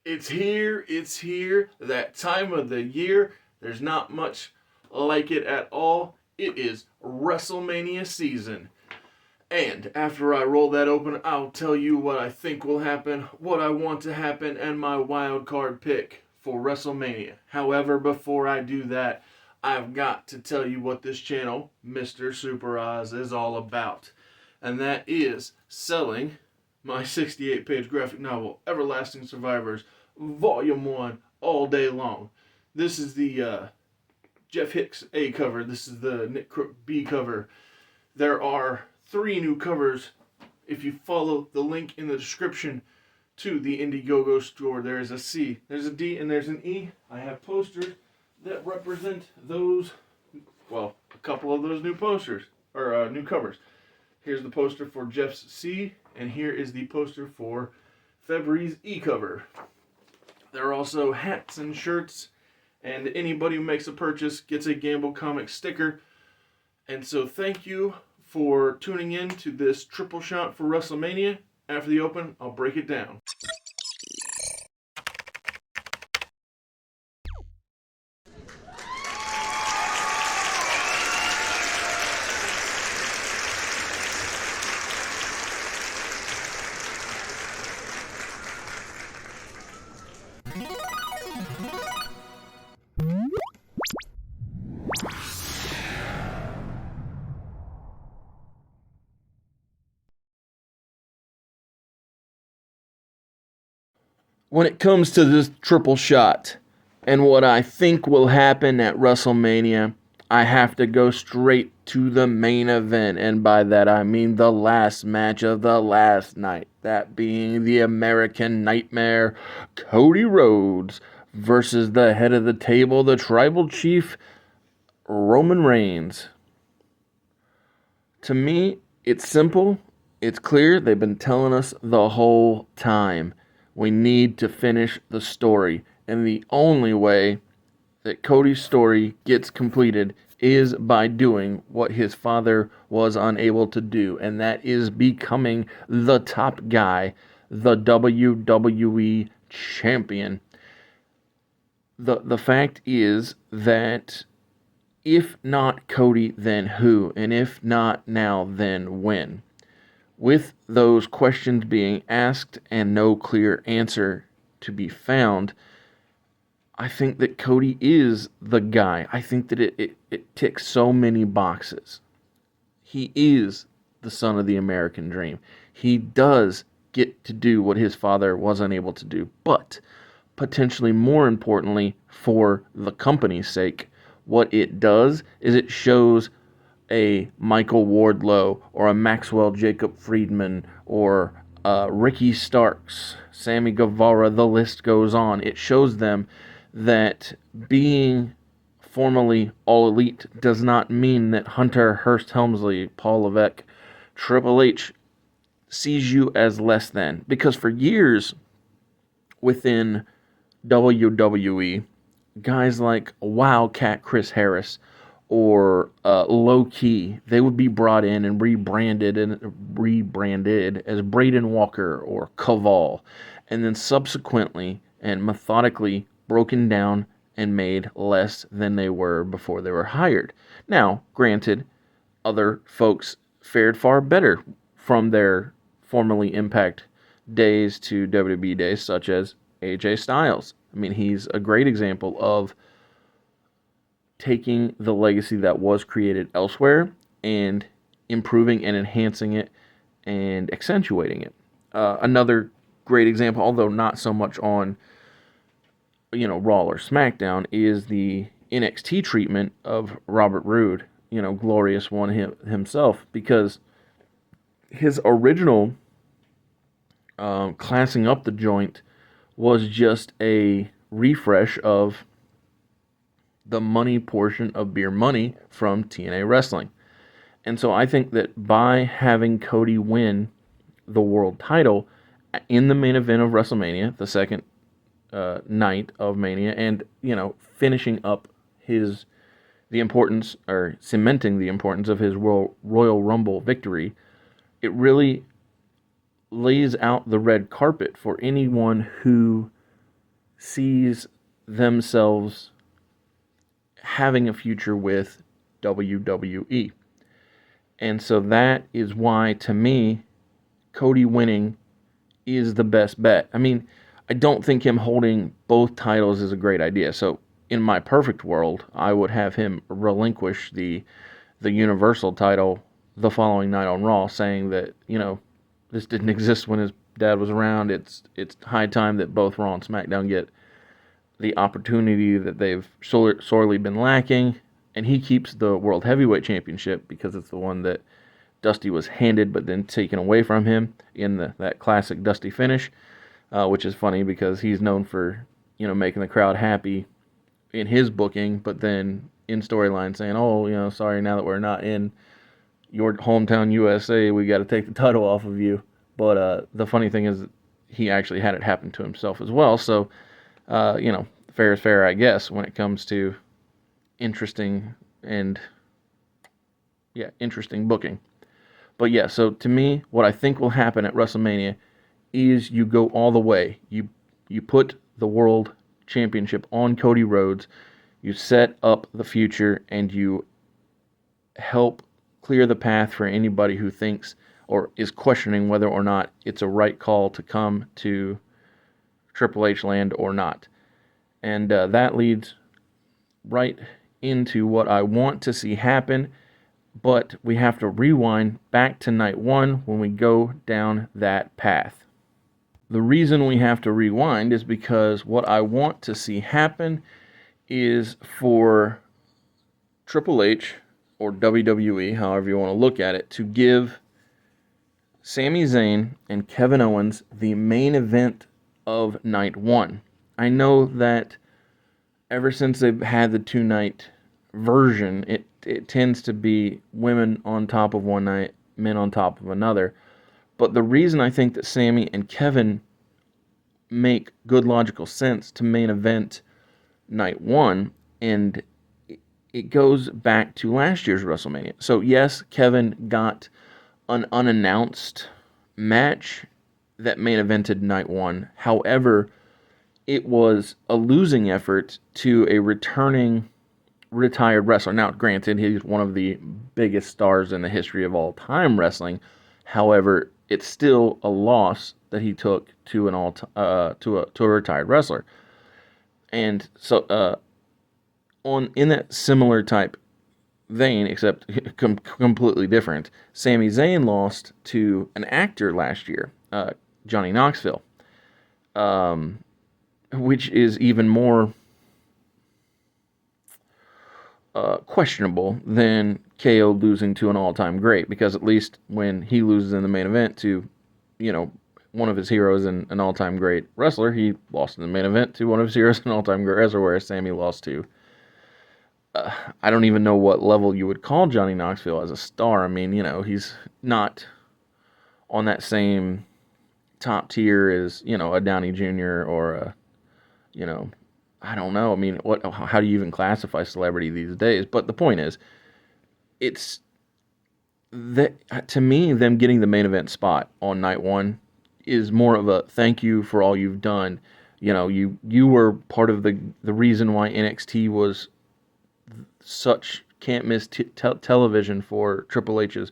It's here, that time of the year. There's not much like it at all. It is WrestleMania season. And after I roll that open, I'll tell you what I think will happen, what I want to happen, and my wild card pick for WrestleMania. However, before I do that, I've got to tell you what this channel, Mr. Super Oz, is all about. And that is selling my 68-page graphic novel, Everlasting Survivors, Volume 1, all day long. This is the Jeff Hicks A cover. This is the Nick Crook B cover. There are 3 new covers. If you follow the link in the description to the Indiegogo store, there is a C, there's a D, and there's an E. I have posters that represent those, well, a couple of those new posters, or new covers. Here's the poster for Jeff's C, and here is the poster for February's E cover. There are also hats and shirts, and anybody who makes a purchase gets a Gamble Comics sticker. And so thank you for tuning in to this triple shot for WrestleMania. After the open, I'll break it down. When it comes to this triple shot and what I think will happen at WrestleMania, I have to go straight to the main event. And by that I mean the last match of the last night. That being the American Nightmare, Cody Rhodes versus the head of the table, the Tribal Chief, Roman Reigns. To me, it's simple. It's clear. They've been telling us the whole time. We need to finish the story. And the only way that Cody's story gets completed is by doing what his father was unable to do. And that is becoming the top guy, the WWE champion. The fact is that if not Cody, then who? And if not now, then when? With those questions being asked and no clear answer to be found, I think that Cody is the guy. I think that it ticks so many boxes. He is the son of the American dream. He does get to do what his father was unable to do. But potentially more importantly, for the company's sake, what it does is it shows a Michael Wardlow or a Maxwell Jacob Friedman or Ricky Starks, Sammy Guevara, the list goes on. It shows them that being formally all elite does not mean that Hunter Hearst Helmsley, Paul Levesque, Triple H sees you as less than. Because for years within WWE, guys like Wildcat Chris Harris or Low Key, they would be brought in and rebranded as Braden Walker or Kaval, and then subsequently and methodically broken down and made less than they were before they were hired. Now, granted, other folks fared far better from their formerly Impact days to WWE days, such as AJ Styles. I mean, he's a great example of taking the legacy that was created elsewhere and improving and enhancing it and accentuating it. Another great example, although not so much on Raw or SmackDown, is the NXT treatment of Robert Roode, Glorious One himself, because his original classing up the joint was just a refresh of the money portion of Beer Money from TNA Wrestling. And so I think that by having Cody win the world title in the main event of WrestleMania, the second night of Mania, and finishing up the importance, or cementing the importance of his Royal Rumble victory, it really lays out the red carpet for anyone who sees themselves having a future with WWE. And so that is why, to me, Cody winning is the best bet. I mean, I don't think him holding both titles is a great idea. So in my perfect world, I would have him relinquish the Universal title the following night on Raw, saying that, this didn't exist when his dad was around. It's high time that both Raw and SmackDown get the opportunity that they've sorely been lacking, and he keeps the World Heavyweight Championship because it's the one that Dusty was handed but then taken away from him in that classic Dusty finish, which is funny because he's known for, making the crowd happy in his booking, but then in storyline saying, oh, sorry, now that we're not in your hometown USA, we got to take the title off of you. But the funny thing is he actually had it happen to himself as well. So, fair is fair, I guess, when it comes to interesting booking. But yeah, so to me, what I think will happen at WrestleMania is you go all the way. You put the World Championship on Cody Rhodes, you set up the future, and you help clear the path for anybody who thinks or is questioning whether or not it's a right call to come to Triple H land or not. And that leads right into what I want to see happen, but we have to rewind back to night one when we go down that path. The reason we have to rewind is because what I want to see happen is for Triple H, or WWE, however you want to look at it, to give Sami Zayn and Kevin Owens the main event of night one. I know that ever since they've had the two-night version, it tends to be women on top of one night, men on top of another. But the reason I think that Sami and Kevin make good logical sense to main event night one, and it goes back to last year's WrestleMania. So yes, Kevin got an unannounced match that main evented night one. However, it was a losing effort to a returning retired wrestler. Now, granted, he's one of the biggest stars in the history of all time wrestling. However, it's still a loss that he took to a retired wrestler. And so, in that similar type vein, except completely different, Sami Zayn lost to an actor last year, Johnny Knoxville, which is even more questionable than KO losing to an all-time great, because at least when he loses in the main event to, one of his heroes and an all-time great wrestler, he lost in the main event to one of his heroes and an all-time great wrestler, whereas Sami lost to, I don't even know what level you would call Johnny Knoxville as a star. I mean, he's not on that same top tier as, a Downey Jr. or a, I don't know. I mean, how do you even classify celebrity these days? But the point is, it's that, to me, them getting the main event spot on night one is more of a thank you for all you've done. You were part of the reason why NXT was such can't miss television for Triple H's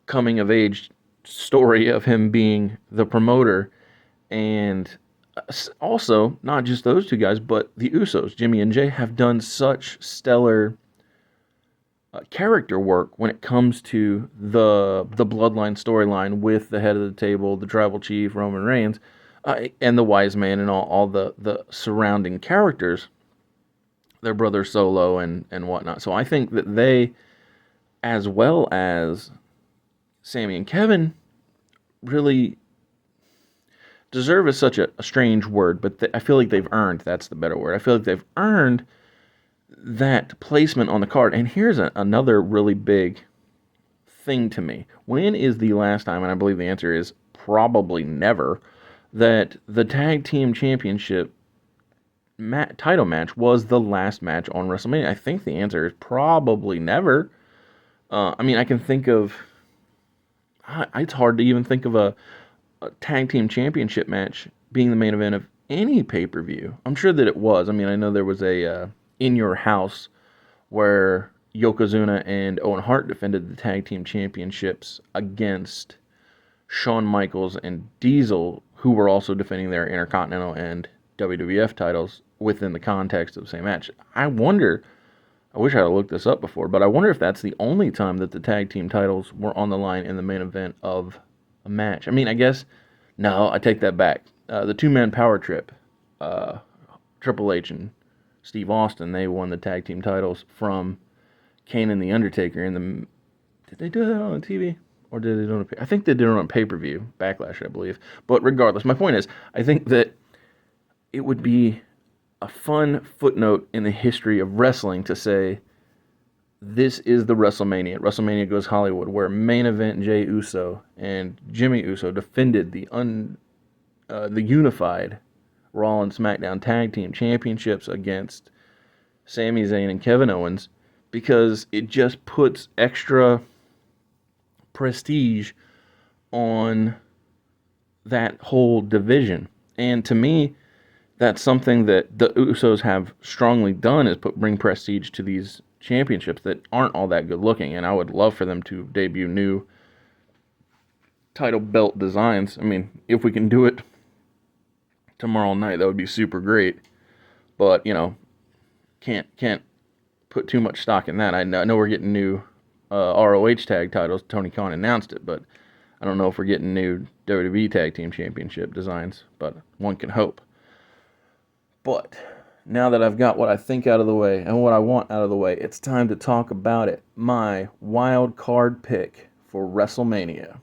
coming of age story of him being the promoter. And also, not just those two guys, but the Usos, Jimmy and Jay, have done such stellar character work when it comes to the bloodline storyline with the head of the table, the tribal chief, Roman Reigns, and the wise man, and all the surrounding characters, their brother Solo and whatnot. So I think that they, as well as Sami and Kevin, really deserve is such a strange word, but I feel like they've earned, that's the better word. I feel like they've earned that placement on the card. And here's another really big thing to me. When is the last time, and I believe the answer is probably never, that the tag team championship title match was the last match on WrestleMania? I think the answer is probably never. I mean, I can think of, it's hard to even think of a tag team championship match being the main event of any pay-per-view. I'm sure that it was. I mean, I know there was a In Your House where Yokozuna and Owen Hart defended the tag team championships against Shawn Michaels and Diesel, who were also defending their Intercontinental and WWF titles within the context of the same match. I wish I had looked this up before, but I wonder if that's the only time that the tag team titles were on the line in the main event of a match. I mean, I guess, no, I take that back. The two-man power trip, Triple H and Steve Austin, they won the tag team titles from Kane and The Undertaker. Did they do that on TV? Or did they do it on I think they did it on pay-per-view, Backlash, I believe. But regardless, my point is, I think that it would be a fun footnote in the history of wrestling to say, this is the WrestleMania. WrestleMania Goes Hollywood, where main event Jey Uso and Jimmy Uso defended the unified Raw and SmackDown Tag Team Championships against Sami Zayn and Kevin Owens, because it just puts extra prestige on that whole division. And to me, that's something that the Usos have strongly done, is bring prestige to these championships that aren't all that good looking. And I would love for them to debut new title belt designs. I mean, if we can do it tomorrow night, that would be super great. But, can't put too much stock in that. I know we're getting new ROH tag titles. Tony Khan announced it, but I don't know if we're getting new WWE Tag Team Championship designs, but one can hope. But now that I've got what I think out of the way and what I want out of the way, it's time to talk about it. My wild card pick for WrestleMania.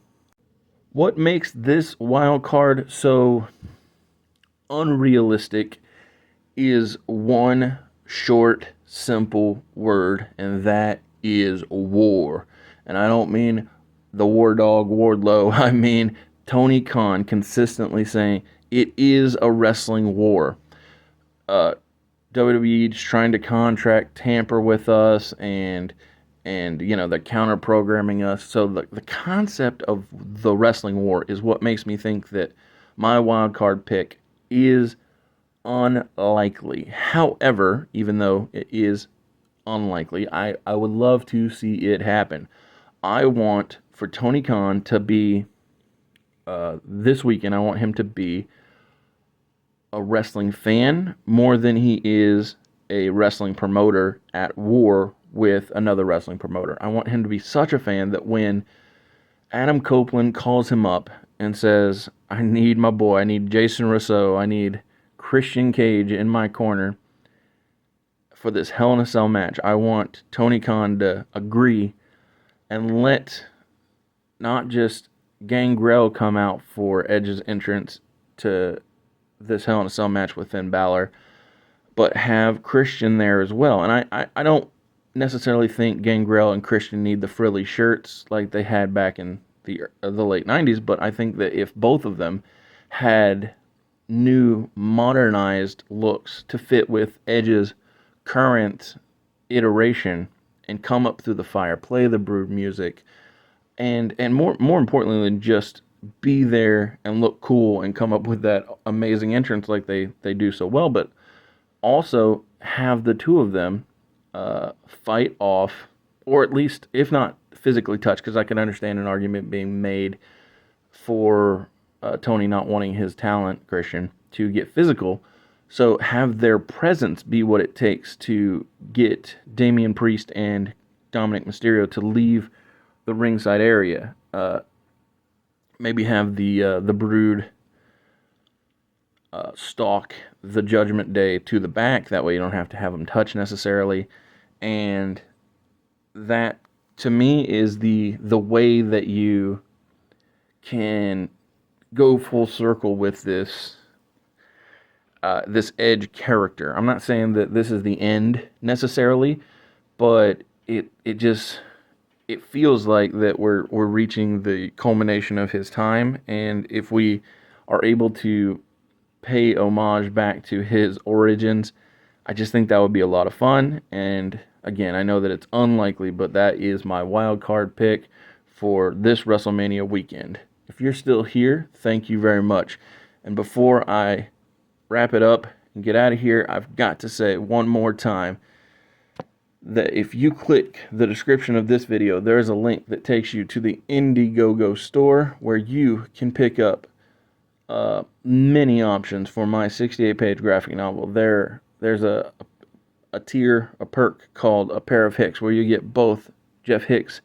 What makes this wild card so unrealistic is one short, simple word, and that is war. And I don't mean the war dog Wardlow. I mean Tony Khan consistently saying it is a wrestling war. WWE just trying to contract tamper with us, and they're counter programming us. So the concept of the wrestling war is what makes me think that my wild card pick is unlikely. However, even though it is unlikely, I would love to see it happen. I want for Tony Khan to be this weekend. I want him to be a wrestling fan more than he is a wrestling promoter at war with another wrestling promoter. I want him to be such a fan that when Adam Copeland calls him up and says, I need my boy, I need Jason Rousseau, I need Christian Cage in my corner for this Hell in a Cell match, I want Tony Khan to agree and let not just Gangrel come out for Edge's entrance to this Hell in a Cell match with Finn Balor, but have Christian there as well. And I don't necessarily think Gangrel and Christian need the frilly shirts like they had back in the late 90s, but I think that if both of them had new modernized looks to fit with Edge's current iteration and come up through the fire, play the Brood music, and more importantly than just be there and look cool and come up with that amazing entrance like they do so well, but also have the two of them fight off, or at least, if not physically touch, because I can understand an argument being made for Tony not wanting his talent, Christian, to get physical. So have their presence be what it takes to get Damian Priest and Dominic Mysterio to leave the ringside area. Maybe have the Brood stalk the Judgment Day to the back. That way you don't have to have them touch necessarily. And that, to me, is the way that you can go full circle with this Edge character. I'm not saying that this is the end necessarily, but it feels like that we're reaching the culmination of his time, and if we are able to pay homage back to his origins, I just think that would be a lot of fun. And again, I know that it's unlikely, but that is my wild card pick for this WrestleMania weekend. If you're still here, thank you very much. And before I wrap it up and get out of here, I've got to say one more time that if you click the description of this video, there's a link that takes you to the Indiegogo store where you can pick up many options for my 68-page graphic novel. There's a tier, a perk called A Pair of Hicks, where you get both Jeff Hicks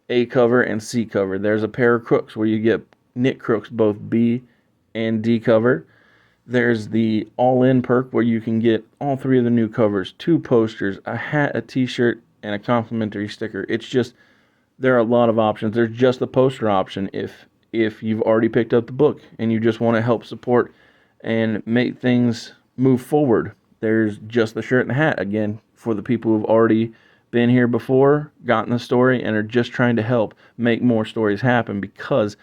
A cover and C cover. There's a pair of Crooks where you get Nick Crooks both B and D cover. There's the all-in perk where you can get all three of the new covers, 2 posters, a hat, a t-shirt, and a complimentary sticker. It's just, there are a lot of options. There's just the poster option if you've already picked up the book and you just want to help support and make things move forward. There's just the shirt and the hat, again, for the people who've already been here before, gotten the story, and are just trying to help make more stories happen, because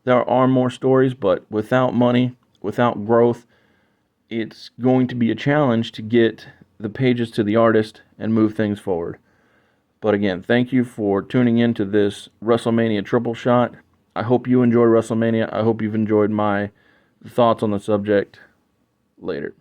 there are more stories, but without money, without growth, it's going to be a challenge to get the pages to the artist and move things forward. But again, thank you for tuning in to this WrestleMania triple shot. I hope you enjoy WrestleMania. I hope you've enjoyed my thoughts on the subject. Later.